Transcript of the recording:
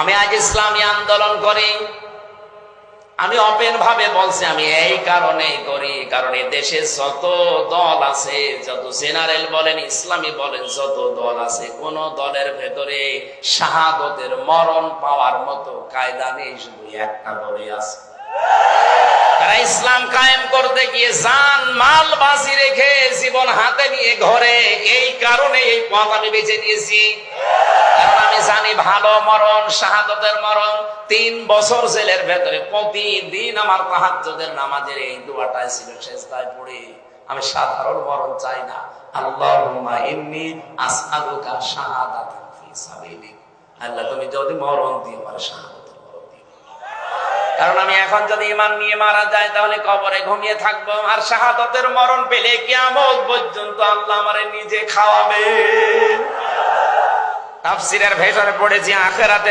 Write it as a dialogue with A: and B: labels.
A: আমি আজ ইসলামী আন্দোলন করি, আমি ওপেন ভাবে বলছি, আমি এই কারণে করি, কারণ এই দেশে যত দল আছে, যত জেনারেল বলেন ইসলামী বলেন, যত দল আছে, কোন দলের ভেতরে শাহাদতের মরণ পাওয়ার মতো কায়দা নেই, শুধু একটা দলই আছে। তারা ইসলাম কায়েম করতে গিয়ে জান মাল বাজি রেখে জীবন হাতে নিয়ে ঘরে, এই কারণে এই পথ আমি বেছে নিয়েছি। কারণ আমি জানি ভালো মরণ, শাহাদতের মরণ। 3 বছর জেলের ভেতরে প্রতিদিন আমার তাহাজ্জুদের নামাজের এই দোয়াটাই ছিল, সেজদায় পড়ে আমি সাধারণ মরণ চাই না। আল্লাহুম্মা ইন্নী আসআলুকা শাহাদাতান ফি সাবিলিক। আল্লাহ তুমি যদি মরণ দিও, আমার শাহাদাতের মরণ দিও। কারণ আমি এখন যদি ঈমান নিয়ে মারা যায়, তাহলে কবরে ঘুমিয়ে থাকবো, আর শাহাদাতের মরণ পেলে কিয়ামত পর্যন্ত আল্লাহ আমারে নিজে খাওয়াবে। তাফসীরের ভেতরে পড়েছি আখিরাতের